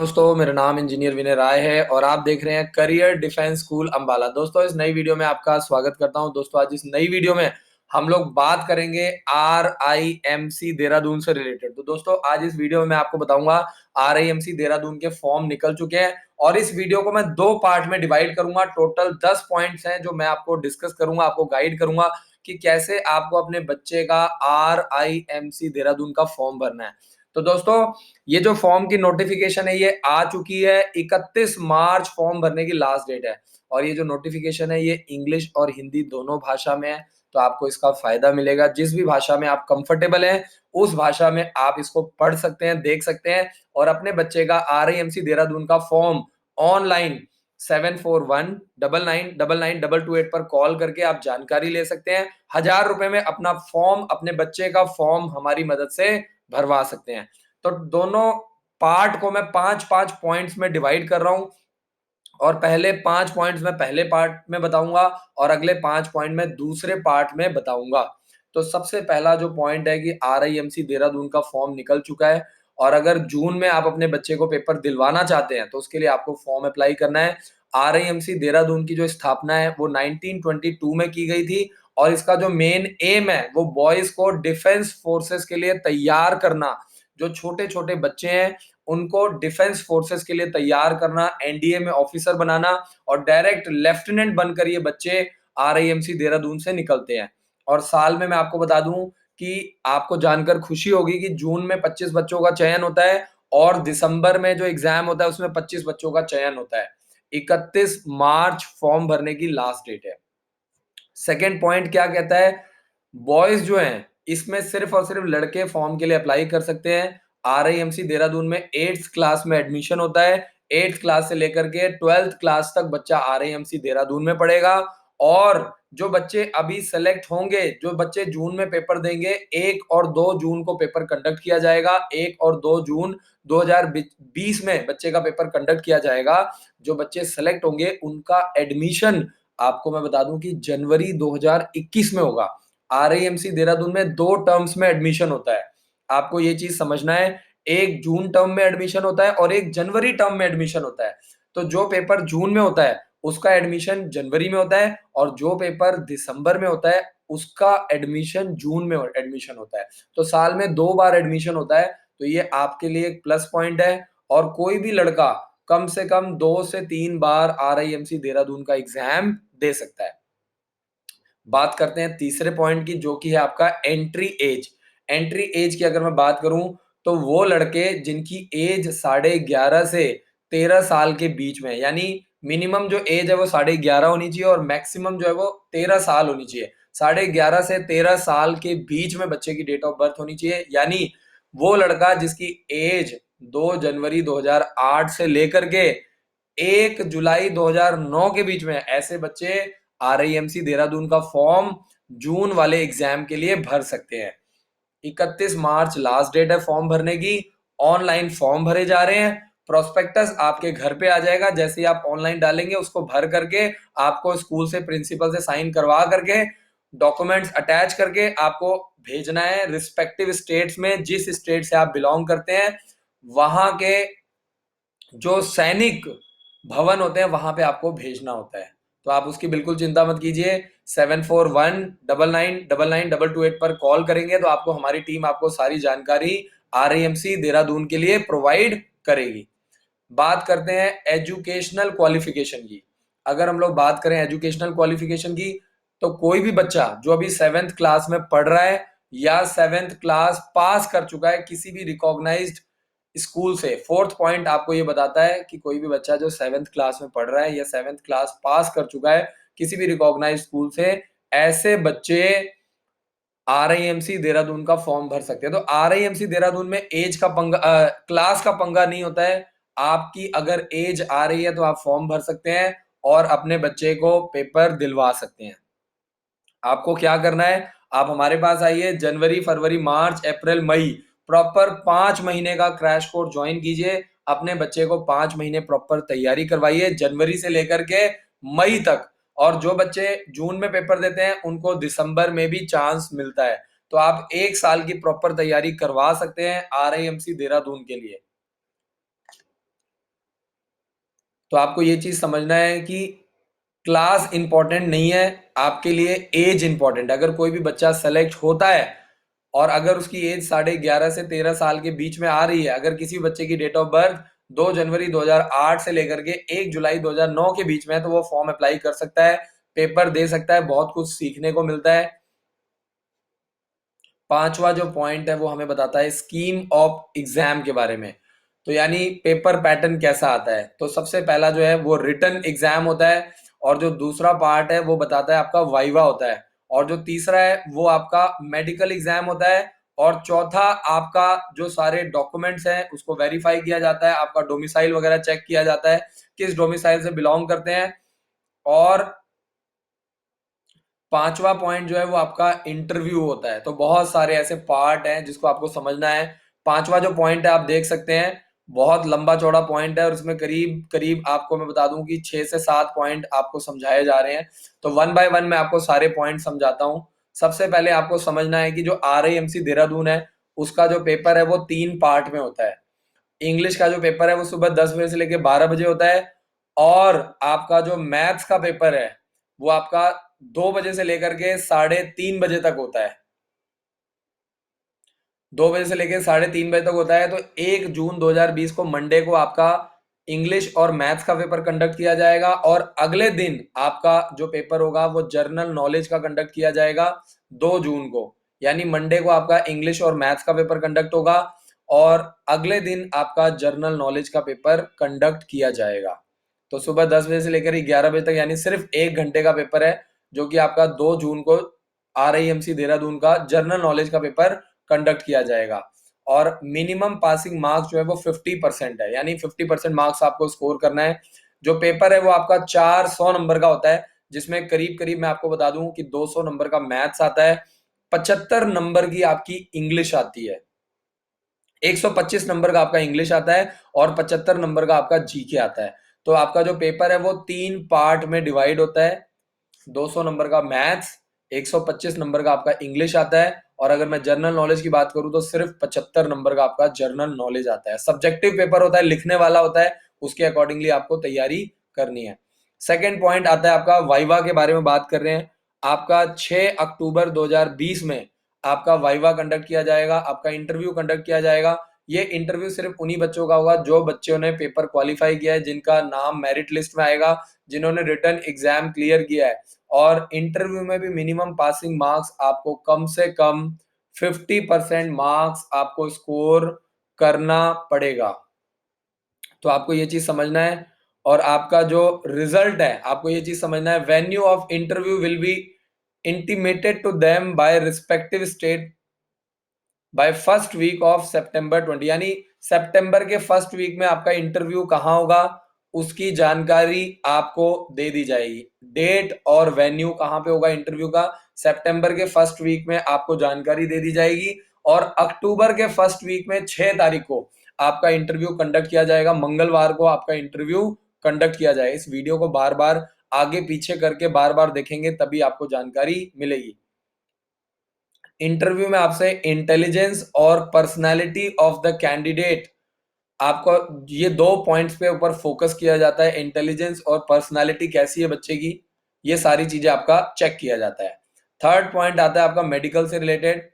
दोस्तों, मेरा नाम इंजीनियर विनय राय है और आप देख रहे हैं करियर डिफेंस स्कूल अंबाला। दोस्तों, इस नई वीडियो में आपका स्वागत करता हूं। दोस्तों, आज इस नई वीडियो में हम लोग बात करेंगे RIMC देहरादून से रिलेटेड। तो दोस्तों, आज इस वीडियो में मैं आपको बताऊंगा RIMC देहरादून के फॉर्म निकल चुके हैं और इस वीडियो को मैं दो पार्ट में डिवाइड करूंगा। टोटल 10 पॉइंट्स हैं जो मैं आपको डिस्कस करूंगा, आपको गाइड करूंगा कि कैसे आपको अपने बच्चे का RIMC देहरादून का फॉर्म भरना है। तो दोस्तों, ये जो फॉर्म की नोटिफिकेशन है ये आ चुकी है। 31 मार्च फॉर्म भरने की लास्ट डेट है और ये जो नोटिफिकेशन है ये इंग्लिश और हिंदी दोनों भाषा में है। तो आपको इसका फायदा मिलेगा। जिस भी भाषा में आप कंफर्टेबल हैं उस भाषा में आप इसको पढ़ सकते हैं, देख सकते हैं और अपने बच्चे का RIMC देहरादून का फॉर्म ऑनलाइन 7419999228 पर कॉल करके आप जानकारी ले सकते हैं। 1000 रुपए में अपना फॉर्म, अपने बच्चे का फॉर्म हमारी मदद से भरवा सकते हैं। तो दोनों पार्ट को मैं 5-5 पॉइंट्स में डिवाइड कर रहा हूं और पहले 5 पॉइंट्स मैं पहले पार्ट में बताऊंगा और अगले 5 पॉइंट में दूसरे पार्ट में बताऊंगा। तो सबसे पहला जो पॉइंट है कि RIMC देहरादून का फॉर्म निकल चुका है और अगर जून में आप अपने बच्चे को पेपर दिलवाना चाहते हैं तो उसके लिए आपको फॉर्म अप्लाई करना है। RIMC देहरादून की जो स्थापना है वो 1922 में की गई थी और इसका जो मेन एम है वो बॉयज को डिफेंस फोर्सेस के लिए तैयार करना। जो छोटे छोटे बच्चे हैं उनको डिफेंस फोर्सेस के लिए तैयार करना, NDA में ऑफिसर बनाना और डायरेक्ट लेफ्टिनेंट बनकर ये बच्चे RIMC देहरादून से निकलते हैं। और साल में मैं आपको बता दूं कि आपको जानकर खुशी होगी कि जून में 25 बच्चों का चयन होता है और दिसंबर में जो एग्जाम होता है उसमें 25 बच्चों का चयन होता है। 31 मार्च फॉर्म भरने की लास्ट डेट है। सेकेंड पॉइंट क्या कहता है, बॉयज जो हैं इसमें सिर्फ और सिर्फ लड़के फॉर्म के लिए अप्लाई कर सकते हैं। RIMC देहरादून में 8th क्लास में एडमिशन होता है। 8th क्लास से लेकर के 12th क्लास तक बच्चा RIMC देहरादून में पढ़ेगा और जो बच्चे अभी सेलेक्ट होंगे, जो बच्चे जून में पेपर देंगे, 1 और 2 जून को पेपर कंडक्ट किया जाएगा। 1 और 2 जून 2020 में बच्चे का पेपर कंडक्ट किया जाएगा। जो बच्चे सेलेक्ट होंगे उनका एडमिशन आपको मैं बता दूं कि जनवरी 2021 में होगा। RIMC देहरादून में 2 टर्म्स में एडमिशन होता है। आपको ये चीज समझना है, एक जून टर्म में एडमिशन होता है और एक जनवरी टर्म में एडमिशन होता है। तो जो पेपर जून में होता है उसका एडमिशन जनवरी में होता है और जो पेपर दिसंबर में होता है उसका एडमिशन जून में एडमिशन होता है। तो साल में 2 बार एडमिशन होता है। तो ये आपके लिए एक प्लस पॉइंट है और कोई भी लड़का कम से कम 2 से 3 बार RIMC देहरादून का एग्जाम दे सकता है। बात करते हैं तीसरे पॉइंट की, जो कि है आपका एंट्री एज। एंट्री एज की अगर मैं बात करूं तो वो लड़के जिनकी एज 11.5 से 13 साल के बीच में, यानी मिनिमम जो एज है वो 11.5 होनी चाहिए और मैक्सिमम जो है वो 13 साल होनी चाहिए। 11.5 से 13 साल के बीच में बच्चे की डेट ऑफ बर्थ होनी चाहिए। यानी वो लड़का जिसकी एज 2 जनवरी 2008 से लेकर के 1 जुलाई 2009 के बीच में, ऐसे बच्चे RIMC देहरादून का फॉर्म जून वाले एग्जाम के लिए भर सकते हैं। 31 मार्च लास्ट डेट है फॉर्म भरने की। ऑनलाइन फॉर्म भरे जा रहे हैं। प्रोस्पेक्टस आपके घर पे आ जाएगा। जैसे ही आप ऑनलाइन डालेंगे उसको भर करके आपको स्कूल से, प्रिंसिपल से साइन करवा करके, डॉक्यूमेंट्स अटैच करके आपको भेजना है रिस्पेक्टिव स्टेट्स में। जिस स्टेट से आप बिलोंग करते हैं वहां के जो सैनिक भवन होते हैं वहां पे आपको भेजना होता है। तो आप उसकी बिल्कुल चिंता मत कीजिए। 7419999228 पर कॉल करेंगे तो आपको हमारी टीम आपको सारी जानकारी RIMC देहरादून के लिए प्रोवाइड करेगी। बात करते हैं एजुकेशनल क्वालिफिकेशन की। अगर हम लोग बात करें एजुकेशनल क्वालिफिकेशन की तो कोई भी बच्चा जो अभी 7th क्लास में पढ़ रहा है या 7th क्लास पास कर चुका है किसी भी रिकॉग्नाइज्ड स्कूल से, फोर्थ पॉइंट आपको ये बताता है कि कोई भी बच्चा जो 7th क्लास में पढ़ रहा है या 7th क्लास पास कर चुका है किसी भी रिकॉग्नाइज्ड स्कूल से, ऐसे बच्चे RIMC देहरादून का फॉर्म भर सकते हैं। तो RIMC देहरादून में एज का पंगा, क्लास का पंगा नहीं होता है। आपकी अगर एज आ रही है तो आप फॉर्म भर सकते हैं और अपने बच्चे को पेपर दिलवा सकते हैं। आपको क्या करना है, आप हमारे पास आइए। जनवरी, फरवरी, मार्च, अप्रैल, मई, प्रॉपर 5 महीने का क्रैश कोर्स ज्वाइन कीजिए। अपने बच्चे को 5 महीने प्रॉपर तैयारी करवाइए जनवरी से लेकर के मई तक। और जो बच्चे जून में पेपर देते हैं उनको दिसंबर में भी चांस मिलता है। तो आप 1 साल की प्रॉपर तैयारी करवा सकते हैं RIMC देहरादून के लिए। तो आपको ये चीज समझना है कि क्लास इंपॉर्टेंट नहीं है, आपके लिए एज इंपॉर्टेंट है। अगर कोई भी बच्चा सेलेक्ट होता है और अगर उसकी एज 11.5 से 13 साल के बीच में आ रही है, अगर किसी बच्चे की डेट ऑफ बर्थ 2 जनवरी 2008 से लेकर के 1 जुलाई 2009 के बीच में है, तो वो फॉर्म अप्लाई कर सकता है, पेपर दे सकता है, बहुत कुछ सीखने को मिलता है। पांचवा जो पॉइंट है वो हमें बताता है स्कीम ऑफ एग्जाम के बारे में। तो यानी पेपर पैटर्न कैसा आता है। तो सबसे पहला जो है वो रिटन एग्जाम होता है, और जो दूसरा पार्ट है वो बताता है आपका वाइवा होता है, और जो तीसरा है वो आपका मेडिकल एग्जाम होता है, और चौथा आपका जो सारे डॉक्यूमेंट्स हैं उसको वेरीफाई किया जाता है, आपका डोमिसाइल वगैरह चेक किया जाता है, किस डोमिसाइल से बिलोंग करते हैं। और पांचवा पॉइंट जो है वो आपका इंटरव्यू होता है। तो बहुत सारे ऐसे पार्ट हैं जिसको आपको समझना है। पांचवा जो पॉइंट है आप देख सकते हैं, बहुत लंबा चौड़ा पॉइंट है, और उसमें करीब करीब आपको मैं बता दूं कि 6 से 7 पॉइंट आपको समझाए जा रहे हैं। तो वन बाय वन मैं आपको सारे पॉइंट समझाता हूं। सबसे पहले आपको समझना है कि जो RIMC देहरादून है उसका जो पेपर है वो 3 पार्ट में होता है। इंग्लिश का जो पेपर है वो सुबह 10 बजे से लेकर 12 बजे होता है, और आपका जो मैथ्स का पेपर है वो आपका 2 बजे से लेकर के 3:30 बजे तक होता है। 2 बजे से लेकर 3:30 बजे तक होता है। तो 1 जून 2020 को मंडे को आपका इंग्लिश और मैथ्स का पेपर कंडक्ट किया जाएगा, और अगले दिन आपका जो पेपर होगा वो जर्नल नॉलेज का कंडक्ट किया जाएगा 2 जून को। यानी मंडे को आपका इंग्लिश और मैथ्स का पेपर कंडक्ट होगा, और अगले दिन आपका जर्नल नॉलेज का पेपर कंडक्ट किया जाएगा। तो सुबह 10 बजे से लेकर 11 बजे तक, यानी सिर्फ 1 घंटे का पेपर है, जो कि आपका 2 जून को RIMC देहरादून का जर्नल नॉलेज का पेपर कंडक्ट किया जाएगा। और मिनिमम पासिंग मार्क्स जो है वो 50% है, यानी 50% मार्क्स आपको स्कोर करना है। जो पेपर है वो आपका 400 नंबर का होता है, जिसमें करीब करीब मैं आपको बता दूं कि 200 नंबर का मैथ्स आता है, 75 नंबर की आपकी इंग्लिश आती है, 125 नंबर का आपका इंग्लिश आता है, और 75 नंबर का आपका जीके आता है। तो आपका जो पेपर है वो 3 पार्ट में डिवाइड होता है। 200 नंबर का मैथ्स, 125 नंबर का आपका इंग्लिश आता है, और अगर मैं जनरल नॉलेज की बात करूं तो सिर्फ 75 नंबर का आपका जनरल नॉलेज आता है। सब्जेक्टिव पेपर होता है, लिखने वाला होता है, उसके अकॉर्डिंगली आपको तैयारी करनी है। सेकेंड पॉइंट आता है आपका वाइवा के बारे में बात कर रहे हैं। आपका 6 अक्टूबर 2020 में आपका वाइवा कंडक्ट किया जाएगा, आपका इंटरव्यू कंडक्ट किया जाएगा। ये इंटरव्यू सिर्फ उन्हीं बच्चों का होगा जो बच्चों ने पेपर क्वालिफाई किया है, जिनका नाम मेरिट लिस्ट में आएगा, जिन्होंने रिटन एग्जाम क्लियर किया है। और इंटरव्यू में भी मिनिमम पासिंग मार्क्स आपको कम से कम 50% मार्क्स आपको स्कोर करना पड़ेगा। तो आपको ये चीज समझना है। और आपका जो रिजल्ट है आपको ये चीज समझना है, venue of interview will be intimated to them by respective state by first week of September 20, यानी सितंबर के फर्स्ट वीक में आपका इंटरव्यू कहाँ होगा उसकी जानकारी आपको दे दी जाएगी। डेट और वेन्यू कहाँ पे होगा इंटरव्यू का, सितंबर के फर्स्ट वीक में आपको जानकारी दे दी जाएगी, और अक्टूबर के फर्स्ट वीक में 6 तारीख को आपका इंटरव्यू कंडक्ट किया जाएगा। मंगलवार को आपका इंटरव्यू कंडक्ट किया जाएगा। इस वीडियो को बार बार आगे पीछे करके बार बार देखेंगे तभी आपको जानकारी मिलेगी। इंटरव्यू में आपसे इंटेलिजेंस और पर्सनालिटी ऑफ द कैंडिडेट, आपको ये 2 पॉइंट्स पे ऊपर फोकस किया जाता है। इंटेलिजेंस और पर्सनालिटी कैसी है बच्चे की, ये सारी चीजें आपका चेक किया जाता है। थर्ड पॉइंट आता है आपका मेडिकल से रिलेटेड।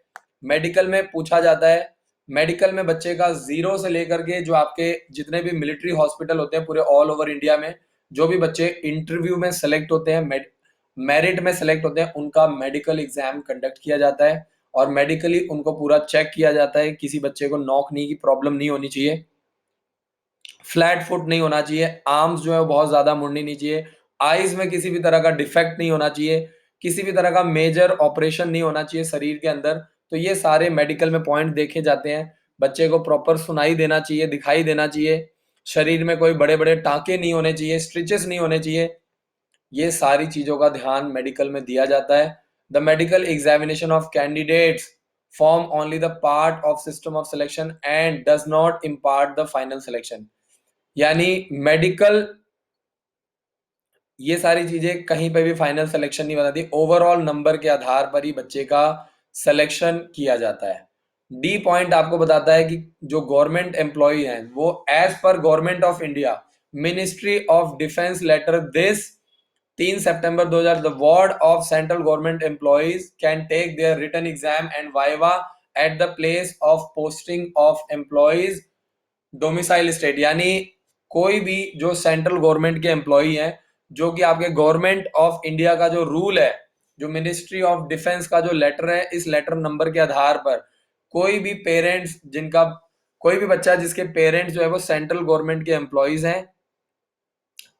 मेडिकल में पूछा जाता है, मेडिकल में बच्चे का 0 से लेकर के जो आपके जितने भी मिलिट्री हॉस्पिटल होते हैं पूरे ऑल ओवर इंडिया में, जो भी बच्चे इंटरव्यू में सेलेक्ट होते हैं, मेरिट में सेलेक्ट होते हैं, उनका मेडिकल एग्जाम कंडक्ट किया जाता है, और मेडिकली उनको पूरा चेक किया जाता है। किसी बच्चे को नॉक नी की प्रॉब्लम नहीं होनी चाहिए, फ्लैट फुट नहीं होना चाहिए, आर्म्स जो है बहुत ज्यादा मुड़नी नहीं चाहिए, आईज में किसी भी तरह का डिफेक्ट नहीं होना चाहिए, किसी भी तरह का मेजर ऑपरेशन नहीं होना चाहिए शरीर के अंदर। तो ये सारे मेडिकल में पॉइंट देखे जाते हैं। बच्चे को प्रॉपर सुनाई देना चाहिए, दिखाई देना चाहिए, शरीर में कोई बड़े बड़े टांके नहीं होने चाहिए, स्टिचेस नहीं होने चाहिए। ये सारी चीजों का ध्यान मेडिकल में दिया जाता है। The medical examination of candidates form only the part of system of selection and does not impart the final selection. यानी मेडिकल, ये सारी चीजें कहीं पे भी फाइनल सिलेक्शन नहीं बताती, ओवरऑल नंबर के आधार पर ही बच्चे का सिलेक्शन किया जाता है। डी पॉइंट आपको बताता है कि जो गवर्नमेंट एम्प्लॉय हैं वो as per government of India ministry of defence letter this 3 September 2000 the ward of central government employees can take their written exam and viva at the place of posting of employees domicile state. यानी कोई भी जो central government के employee हैं, जो कि आपके government of India का जो रूल है, जो मिनिस्ट्री ऑफ डिफेंस का जो लेटर है, इस लेटर नंबर के आधार पर कोई भी पेरेंट्स जिनका कोई भी बच्चा जिसके पेरेंट्स जो है वो सेंट्रल गवर्नमेंट के एम्प्लॉइज हैं,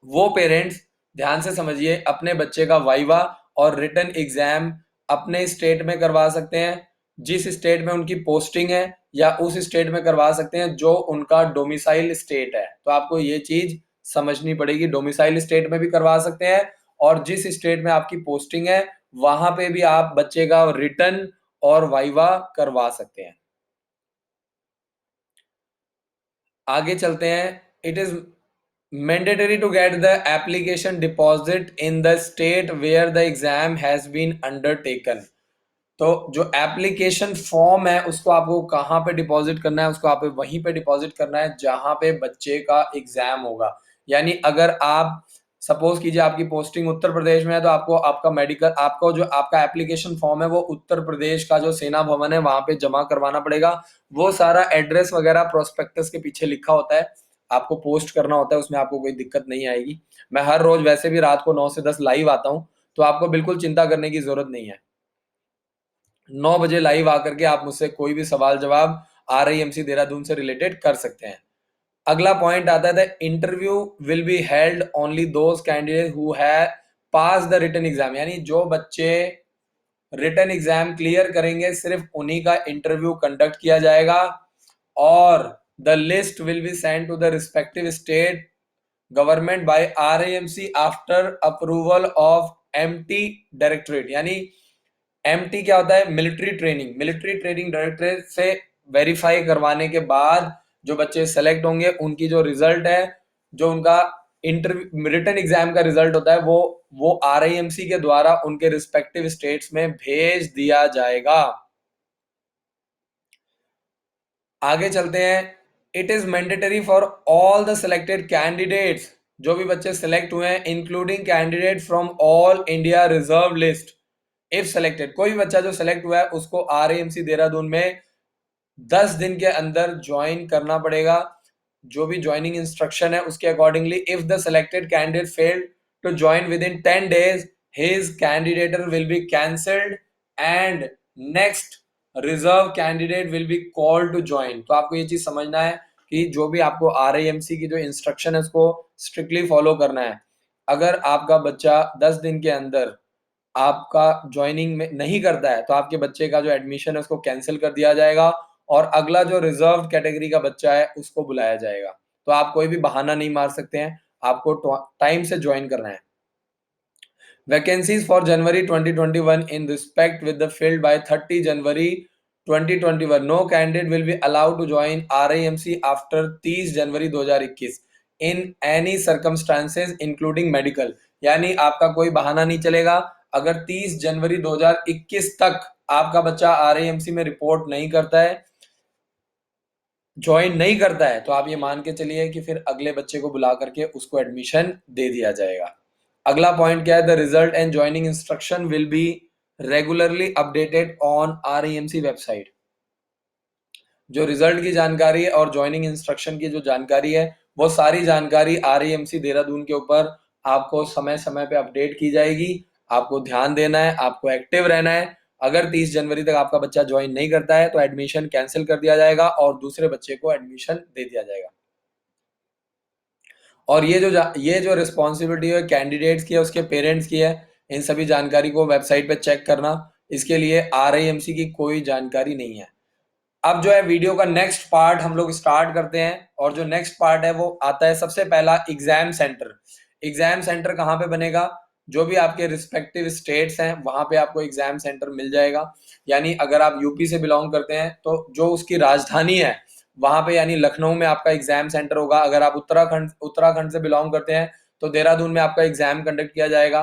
वो पेरेंट्स ध्यान से समझिए अपने बच्चे का वाइवा और रिटन एग्जाम अपने स्टेट में करवा सकते हैं, जिस स्टेट में उनकी पोस्टिंग है, या उस स्टेट में करवा सकते हैं जो उनका डोमिसाइल स्टेट है। तो आपको ये चीज समझनी पड़ेगी, डोमिसाइल स्टेट में भी करवा सकते हैं और जिस स्टेट में आपकी पोस्टिंग है वहां पे भी आप बच्चे का रिटन और वाइवा करवा सकते हैं। आगे चलते हैं। It is mandatory to get the application deposit in the state where the exam has been undertaken। तो जो एप्लीकेशन फॉर्म है उसको आपको कहाँ पे डिपॉजिट करना है, उसको आप वहीं पे डिपॉजिट करना है जहां पे बच्चे का एग्जाम होगा। यानी अगर आप सपोज कीजिए आपकी पोस्टिंग उत्तर प्रदेश में है, तो आपको आपका मेडिकल आपको जो आपका एप्लीकेशन फॉर्म है वो उत्तर प्रदेश का जो सेना भवन है वहां पे जमा करवाना पड़ेगा। वो सारा एड्रेस वगैरह प्रोस्पेक्टस के पीछे लिखा होता है, आपको पोस्ट करना होता है, उसमें आपको कोई दिक्कत नहीं आएगी। मैं हर रोज वैसे भी रात को 9 से 10 लाइव आता हूँ, तो आपको बिल्कुल चिंता करने की जरूरत नहीं है। 9 बजे लाइव आकर के आप मुझसे कोई भी सवाल जवाब RIMC देहरादून से रिलेटेड कर सकते हैं। अगला पॉइंट आता है the interview will be held only those candidate who have pass the written exam. यानी जो बच्चे रिटन एग्जाम क्लियर करेंगे सिर्फ उन्हीं का इंटरव्यू कंडक्ट किया जाएगा और the list will be send to the respective state government by RIMC after approval of MT directorate. यानी MT क्या होता है? मिलिट्री ट्रेनिंग डायरेक्टरेट से वेरीफाई करवाने के बाद जो बच्चे सेलेक्ट होंगे उनकी जो रिजल्ट है, जो उनका इंटरव्यू रिटन एग्जाम का रिजल्ट होता है, वो RIMC के द्वारा उनके रिस्पेक्टिव स्टेट्स में भेज दिया जाएगा। आगे चलते हैं। It is mandatory for all the selected candidates, जो भी बच्चे सिलेक्ट हुए हैं including candidate from all India reserve list if selected. कोई भी बच्चा जो सेलेक्ट हुआ है उसको RIMC देहरादून में 10 दिन के अंदर ज्वाइन करना पड़ेगा। जो भी ज्वाइनिंग इंस्ट्रक्शन है उसके accordingly if the selected candidate failed to join within 10 days his candidature will be cancelled and next reserve candidate will be called to join. तो आपको ये चीज समझना है कि जो भी आपको RIMC की जो इंस्ट्रक्शन है उसको स्ट्रिक्टली फॉलो करना है। अगर आपका बच्चा 10 दिन के अंदर आपका ज्वाइनिंग में नहीं करता है तो आपके बच्चे का जो एडमिशन है उसको कैंसिल कर दिया जाएगा और अगला जो रिजर्व कैटेगरी का बच्चा है उसको बुलाया जाएगा। तो आप कोई भी बहाना नहीं मार सकते हैं, आपको टाइम से ज्वाइन करना है। Vacancies for January 2021 in respect with the filled by 30 January 2021. No candidate will be allowed to join RIMC after 30 January 2021 in any circumstances including medical। यानी आपका कोई बहाना नहीं चलेगा। अगर 30 जनवरी 2021 तक आपका बच्चा RIMC में रिपोर्ट नहीं करता है, ज्वाइन नहीं करता है, तो आप ये मान के चलिए कि फिर अगले बच्चे को बुला करके उसको एडमिशन दे दिया जाएगा। अगला पॉइंट क्या है? The result and joining instruction will be regularly updated on RIMC website. जो रिजल्ट की जानकारी है और ज्वाइनिंग इंस्ट्रक्शन की जो जानकारी है वो सारी जानकारी RIMC देहरादून के ऊपर आपको समय समय पे अपडेट की जाएगी। आपको ध्यान देना है, आपको एक्टिव रहना है। अगर 30 जनवरी तक आपका बच्चा ज्वाइन नहीं करता है तो एडमिशन कैंसिल कर दिया जाएगा और दूसरे बच्चे को एडमिशन दे दिया जाएगा। और ये जो रिस्पॉन्सिबिलिटी है कैंडिडेट्स की है, उसके पेरेंट्स की है, इन सभी जानकारी को वेबसाइट पे चेक करना। इसके लिए RIMC की कोई जानकारी नहीं है। अब जो है वीडियो का नेक्स्ट पार्ट हम लोग स्टार्ट करते हैं और जो नेक्स्ट पार्ट है वो आता है सबसे पहला एग्जाम सेंटर। एग्जाम सेंटर कहाँ पे बनेगा? जो भी आपके रिस्पेक्टिव स्टेट्स हैं वहां पे आपको एग्जाम सेंटर मिल जाएगा। यानी अगर आप यूपी से बिलोंग करते हैं तो जो उसकी राजधानी है वहां पे यानी लखनऊ में आपका एग्जाम सेंटर होगा। अगर आप उत्तराखंड से बिलोंग करते हैं तो देहरादून में आपका एग्जाम कंडक्ट किया जाएगा।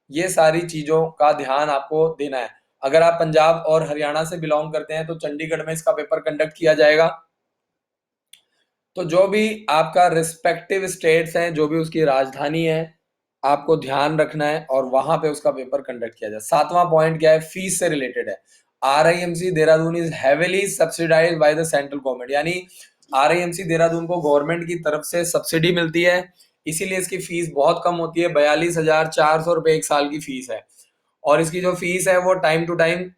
ये सारी चीजों का ध्यान आपको देना है। अगर आप पंजाब और हरियाणा से बिलोंग करते हैं तो चंडीगढ़ में इसका पेपर कंडक्ट किया जाएगा। तो जो भी आपका रिस्पेक्टिव स्टेट्स हैं, जो भी उसकी राजधानी है, आपको ध्यान रखना है और वहां पे उसका पेपर कंडक्ट किया जाए। 7वां पॉइंट क्या है, फीस से रिलेटेड है। RIMC Dehradun is heavily subsidised by the central government, यानी RIMC देहरादून को गवर्नमेंट की तरफ से सब्सिडी मिलती है, इसीलिए इसकी फीस बहुत कम होती है। 42,400 रुपए एक साल की फीस है। और इसकी जो फीस है वो टाइम टू टाइम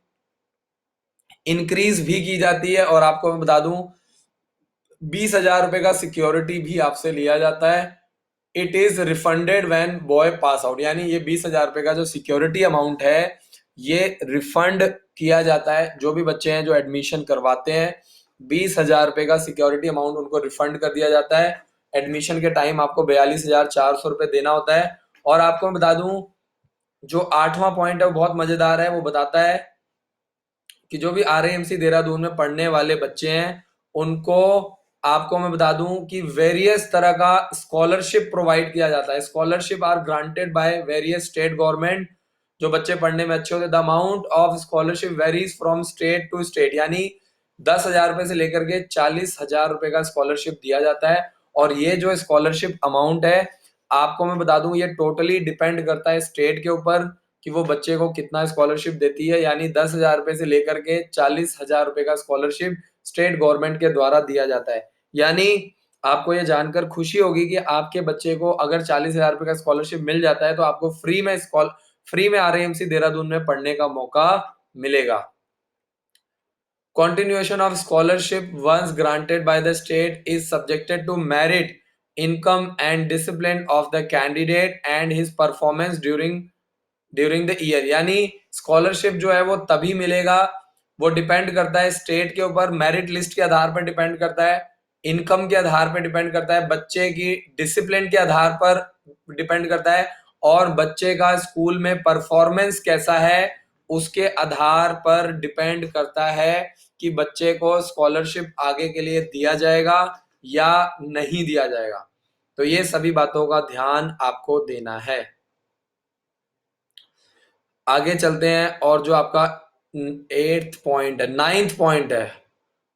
इंक्रीज भी की जाती है। और आपको मैं बता दूं, 20,000 रुपए का सिक्योरिटी भी आपसे लिया जाता है। It is refunded when boy pass out, यानी ये 20,000 रुपए का जो सिक्योरिटी अमाउंट है ये रिफंड किया जाता है। जो भी बच्चे हैं जो एडमिशन करवाते हैं, 20,000 रुपए का सिक्योरिटी अमाउंट उनको रिफंड कर दिया जाता है। एडमिशन के टाइम आपको 42,400 रुपए देना होता है। और आपको मैं बता दूं, जो 8वां पॉइंट है वो बहुत मजेदार है। वो बताता है कि जो भी RIMC देहरादून में पढ़ने वाले बच्चे हैं उनको, आपको मैं बता दूं कि वेरियस तरह का स्कॉलरशिप प्रोवाइड किया जाता है। Scholarship are granted by various state government. जो बच्चे पढ़ने में अच्छे होते हैं, the amount of scholarship varies from state to state, यानी 10,000 रुपए से लेकर के 40,000 रुपए का स्कॉलरशिप दिया जाता है। और ये जो स्कॉलरशिप अमाउंट है, आपको मैं बता दूं, ये टोटली डिपेंड करता है स्टेट के ऊपर कि वो बच्चे को कितना स्कॉलरशिप देती है। यानी 10,000 रुपए से लेकर के 40,000 रुपए का स्कॉलरशिप स्टेट गवर्नमेंट के द्वारा दिया जाता है। यानी आपको ये जानकर खुशी होगी कि आपके बच्चे को अगर 40,000 रुपए का स्कॉलरशिप मिल जाता है तो आपको फ्री में RIMC देहरादून में पढ़ने का मौका मिलेगा। Continuation of scholarship once granted by the state is subjected to merit, income and discipline of the candidate and his performance during the year। यानी स्कॉलरशिप जो है वो तभी मिलेगा, वो डिपेंड करता है स्टेट के ऊपर, मेरिट लिस्ट के आधार पर डिपेंड करता है, इनकम के आधार पर डिपेंड करता है, बच्चे की डिसिप्लिन के आधार पर डिपेंड करता है, और बच्चे का स्कूल में परफॉर्मेंस कैसा है उसके आधार पर डिपेंड करता है कि बच्चे को स्कॉलरशिप आगे के लिए दिया जाएगा या नहीं दिया जाएगा। तो ये सभी बातों का ध्यान आपको देना है। आगे चलते हैं, और जो आपका 8th पॉइंट है, 9th पॉइंट है,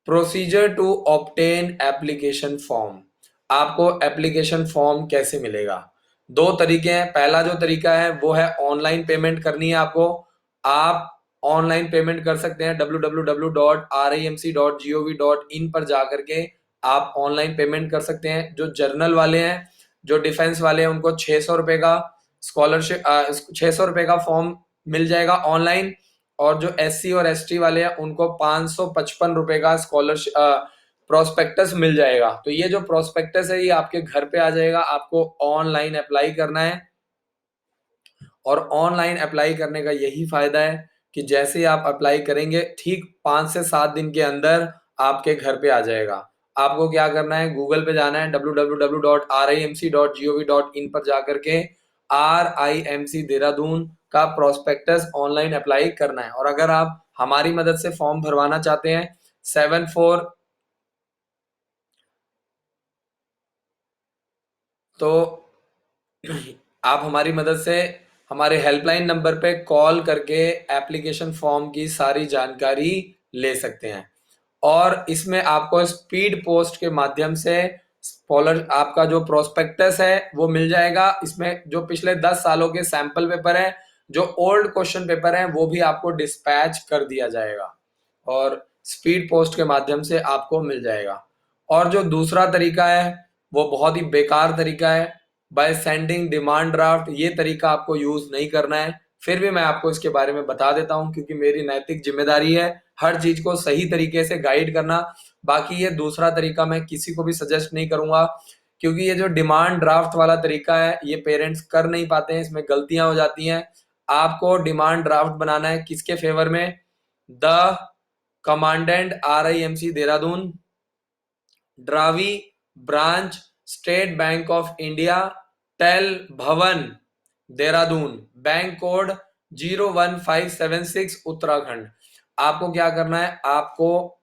procedure to obtain application form. आपको एप्लीकेशन फॉर्म कैसे मिलेगा? दो तरीके हैं। पहला जो तरीका है वो है ऑनलाइन पेमेंट करनी है आपको। आप ऑनलाइन पेमेंट कर सकते हैं, www.rimc.gov.in पर जाकर के आप ऑनलाइन पेमेंट कर सकते हैं। जो जर्नल वाले हैं, जो डिफेंस वाले हैं, उनको 600 रुपए का स्कॉलरशिप 600 रुपए का फॉर्म मिल जाएगा ऑनलाइन। और जो SC और ST वाले हैं उनको 555 रुपए का स्कॉलरशिप प्रोस्पेक्टस मिल जाएगा। तो ये जो प्रोस्पेक्टस है ये आपके घर पे आ जाएगा, आपको ऑनलाइन अप्लाई करना है। और ऑनलाइन अप्लाई करने का यही फायदा है कि जैसे ही आप अप्लाई करेंगे ठीक 5 से 7 दिन के अंदर आपके घर पे आ जाएगा। आपको क्या करना है, गूगल पे जाना है, www.rimc.gov.in पर जाकर के RIMC देहरादून का प्रोस्पेक्टस ऑनलाइन अप्लाई करना है। और अगर आप हमारी मदद से फॉर्म भरवाना चाहते हैं, 74 तो आप हमारी मदद से हमारे हेल्पलाइन नंबर पे कॉल करके एप्लीकेशन फॉर्म की सारी जानकारी ले सकते हैं। और इसमें आपको स्पीड पोस्ट के माध्यम से स्कॉलर आपका जो प्रोस्पेक्टस है वो मिल जाएगा। इसमें जो पिछले 10 सालों के सैंपल पेपर हैं, जो ओल्ड क्वेश्चन पेपर हैं, वो भी आपको डिस्पैच कर दिया जाएगा और स्पीड पोस्ट के माध्यम से आपको मिल जाएगा। और जो दूसरा तरीका है वो बहुत ही बेकार तरीका है, बाय सेंडिंग डिमांड ड्राफ्ट। ये तरीका आपको यूज नहीं करना है। फिर भी मैं आपको इसके बारे में बता देता हूं क्योंकि मेरी नैतिक जिम्मेदारी है हर चीज को सही तरीके से गाइड करना। बाकी ये दूसरा तरीका मैं किसी को भी सजेस्ट नहीं करूंगा, क्योंकि ये जो डिमांड ड्राफ्ट वाला तरीका है ये पेरेंट्स कर नहीं पाते हैं, इसमें गलतियां हो जाती हैं। आपको डिमांड ड्राफ्ट बनाना है किसके फेवर में? The commandant RIMC Dehradun, drawee branch, State Bank of India, Tel Bhavan Dehradun, bank code 01576 Uttarakhand. आपको क्या करना है, आपको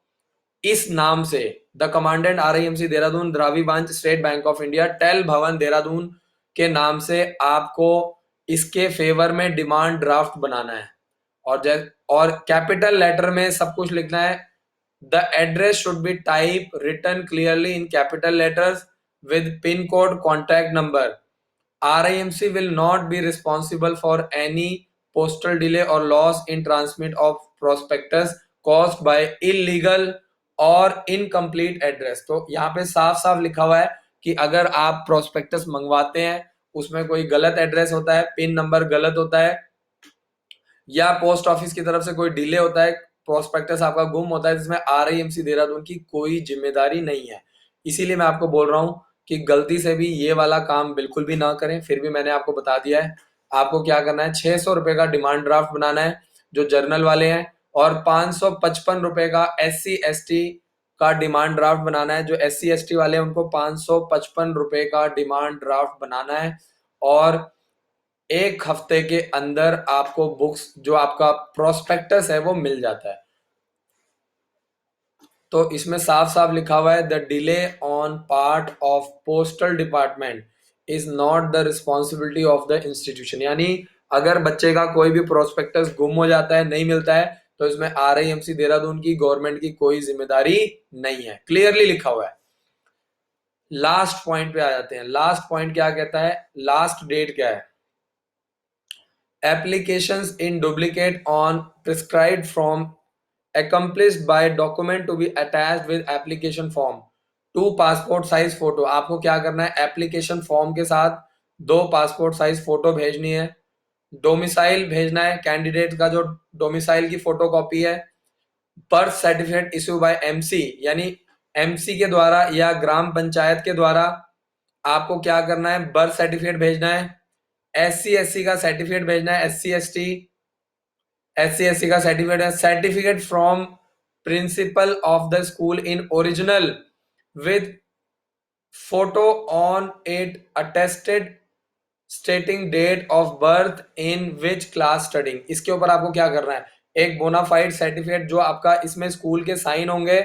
इस नाम से the commandant RIMC Dehradun, drawee branch, State Bank of India, Tel Bhavan Dehradun के नाम से आपको इसके फेवर में डिमांड ड्राफ्ट बनाना है। और कैपिटल लेटर में सब कुछ लिखना है। The address should be typed, written clearly in capital letters with pin code, contact number. RIMC will not be responsible for any postal delay or loss in transmit of prospectus caused by illegal और incomplete address. तो यहाँ पे साफ साफ लिखा हुआ है कि अगर आप प्रोस्पेक्टस मंगवाते हैं, उसमें कोई गलत एड्रेस होता है, पिन नंबर गलत होता है, या पोस्ट ऑफिस की तरफ से कोई डिले होता है, प्रोस्पेक्टस आपका गुम होता है, जिसमें RIMC देहरादून की कोई जिम्मेदारी नहीं है। इसीलिए मैं आपको बोल रहा हूं कि गलती से भी ये वाला काम बिल्कुल भी ना करें। फिर भी मैंने आपको बता दिया है। आपको क्या करना है, 600 रुपए का डिमांड ड्राफ्ट बनाना है जो जर्नल वाले हैं, और 555 रुपए का SC ST का डिमांड ड्राफ्ट बनाना है। जो SC ST वाले हैं उनको 555 रुपए का डिमांड ड्राफ्ट बनाना है, और एक हफ्ते के अंदर आपको बुक्स, जो आपका प्रोस्पेक्टस है, वो मिल जाता है। तो इसमें साफ साफ लिखा हुआ है, the delay on part of postal department is not the responsibility of the institution. यानी अगर बच्चे का कोई भी प्रोस्पेक्टस गुम हो जाता है, नहीं मिलता है, तो इसमें RIMC देहरादून की, गवर्नमेंट की कोई जिम्मेदारी नहीं है। क्लियरली लिखा हुआ है। लास्ट पॉइंट पे आ जाते हैं। लास्ट पॉइंट क्या कहता है, लास्ट डेट क्या है? Applications in duplicate on prescribed from accomplished by document to be attached with application form, 2 passport size photo. आपको क्या करना है, एप्लीकेशन फॉर्म के साथ 2 पासपोर्ट साइज फोटो भेजनी है। डोमिसाइल भेजना है, कैंडिडेट का जो डोमिसाइल की फोटो कॉपी है। Birth certificate issue bye MC, यानी MC के द्वारा या ग्राम पंचायत के द्वारा आपको क्या करना है, बर्थ सर्टिफिकेट भेजना है। SC SC का सर्टिफिकेट भेजना है। SC ST का सर्टिफिकेट है। Certificate from principal of the school in original with photo on it attested stating date of birth in which class studying. इसके ऊपर आपको क्या करना है, एक बोनाफाइड सर्टिफिकेट जो आपका, इसमें स्कूल के साइन होंगे,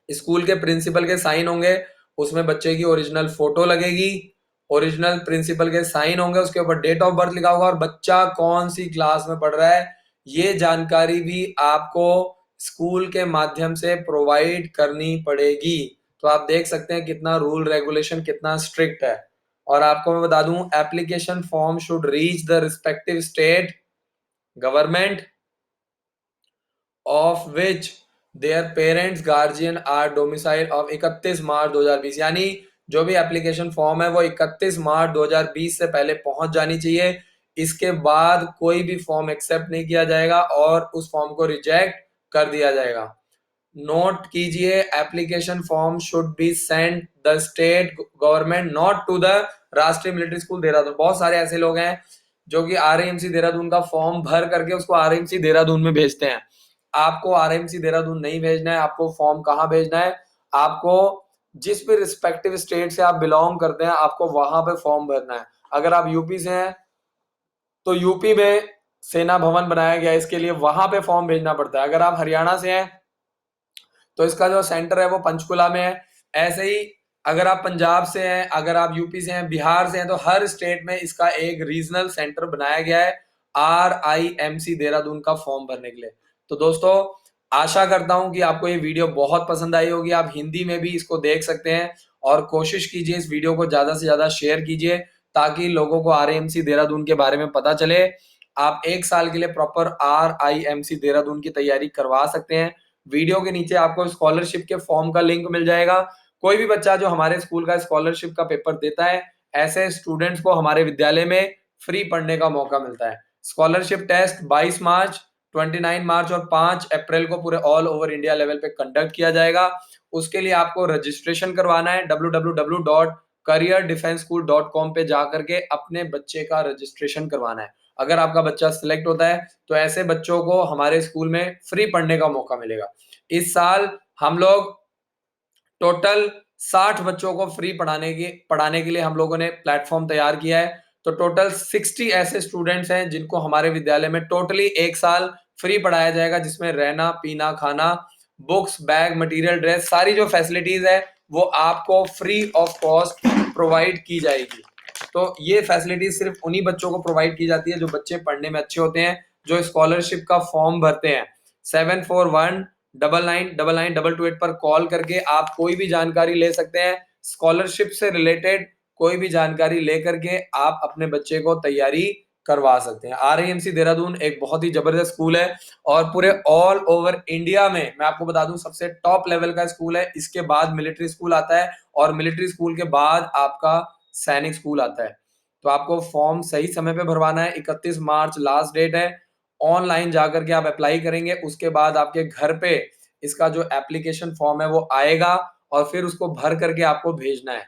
स्कूल के प्रिंसिपल के साइन होंगे, उसमें बच्चे की ओरिजिनल फोटो लगेगी, ओरिजिनल प्रिंसिपल के साइन होंगे, उसके ऊपर डेट ऑफ बर्थ लिखा होगा और बच्चा कौन सी क्लास में पढ़ रहा है, ये जानकारी भी आपको स्कूल के माध्यम से प्रोवाइड करनी पड़ेगी। तो आप देख सकते हैं कितना रूल रेगुलेशन कितना स्ट्रिक्ट है। और आपको मैं बता दूं, application form should reach the respective state government of which their parents guardian are domicile of 31 March 2020। यानी जो भी एप्लीकेशन फॉर्म है वो 31 मार्च 2020 से पहले पहुंच जानी चाहिए। इसके बाद कोई भी फॉर्म एक्सेप्ट नहीं किया जाएगा और उस फॉर्म को रिजेक्ट कर दिया जाएगा। नोट कीजिए, application form should be sent the state government, not to the Rashtriya military school Dehradun. बहुत सारे ऐसे लोग हैं जो कि RIMC देहरादून का फॉर्म भर करके उसको RIMC देहरादून में भेजते हैं। आपको RIMC देहरादून नहीं भेजना है। आपको फॉर्म कहाँ भेजना है, आपको जिस भी रिस्पेक्टिव स्टेट से आप बिलोंग करते हैं, आपको वहां पे फॉर्म भरना है। अगर आप यूपी से हैं तो यूपी में सेना भवन बनाया गया, इसके लिए वहां पे फॉर्म भेजना पड़ता है। अगर आप हरियाणा से हैं तो इसका जो सेंटर है वो पंचकुला में है। ऐसे ही अगर आप पंजाब से हैं, अगर आप यूपी से हैं, बिहार से हैं, तो हर स्टेट में इसका एक रीजनल सेंटर बनाया गया है RIMC देहरादून का फॉर्म भरने के लिए। तो दोस्तों, आशा करता हूं कि आपको ये वीडियो बहुत पसंद आई होगी। आप हिंदी में भी इसको देख सकते हैं और कोशिश कीजिए इस वीडियो को ज्यादा से ज्यादा शेयर कीजिए ताकि लोगों को RIMC देहरादून के बारे में पता चले। आप 1 साल के लिए प्रॉपर RIMC देहरादून की तैयारी करवा सकते हैं। वीडियो के नीचे आपको स्कॉलरशिप के फॉर्म का लिंक मिल जाएगा। कोई भी बच्चा जो हमारे स्कूल का स्कॉलरशिप का पेपर देता है, ऐसे स्टूडेंट्स को हमारे विद्यालय में फ्री पढ़ने का मौका मिलता है। स्कॉलरशिप टेस्ट 22 मार्च, 29 मार्च और 5 अप्रैल को पूरे ऑल ओवर इंडिया लेवल पे कंडक्ट किया जाएगा। उसके लिए आपको रजिस्ट्रेशन करवाना है। www.careerdefenseschool.com पे जाकर के अपने बच्चे का रजिस्ट्रेशन करवाना है। अगर आपका बच्चा सिलेक्ट होता है तो ऐसे बच्चों को हमारे स्कूल में फ्री पढ़ने का मौका मिलेगा। इस साल हम लोग टोटल 60 बच्चों को फ्री पढ़ाने के लिए हम लोगों ने प्लेटफॉर्म तैयार किया है। तो टोटल 60 ऐसे स्टूडेंट्स हैं जिनको हमारे विद्यालय में टोटली 1 साल फ्री पढ़ाया जाएगा, जिसमें रहना, पीना, खाना, बुक्स, बैग, मटेरियल, ड्रेस, सारी जो फैसिलिटीज है वो आपको फ्री ऑफ कॉस्ट प्रोवाइड की जाएगी। तो ये फैसिलिटीज सिर्फ उन्हीं बच्चों को प्रोवाइड की जाती है जो बच्चे पढ़ने में अच्छे होते हैं, जो स्कॉलरशिप का फॉर्म भरते हैं। 7412 99992288 पर कॉल करके आप कोई भी जानकारी ले सकते हैं। स्कॉलरशिप से रिलेटेड कोई भी जानकारी लेकर के आप अपने बच्चे को तैयारी करवा सकते हैं। आरआईएमसी देहरादून एक बहुत ही जबरदस्त स्कूल है और पूरे ऑल ओवर इंडिया में मैं आपको बता दूं सबसे टॉप लेवल का स्कूल है। इसके बाद मिलिट्री स्कूल आता है और मिलिट्री स्कूल के बाद आपका सैनिक स्कूल आता है। तो आपको फॉर्म सही समय पे भरवाना है। 31 मार्च लास्ट डेट है। ऑनलाइन जाकर के आप अप्लाई करेंगे, उसके बाद आपके घर पे इसका जो एप्लीकेशन फॉर्म है वो आएगा और फिर उसको भर करके आपको भेजना है।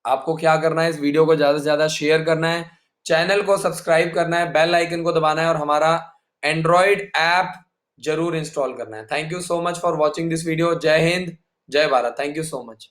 आपको क्या करना है, इस वीडियो को ज्यादा से ज्यादा शेयर करना है, चैनल को सब्सक्राइब करना है, बेल आइकन को दबाना है और हमारा एंड्रॉइड ऐप जरूर इंस्टॉल करना है। Thank you so much for watching this video. जय हिंद, जय Bharat. Thank you so much.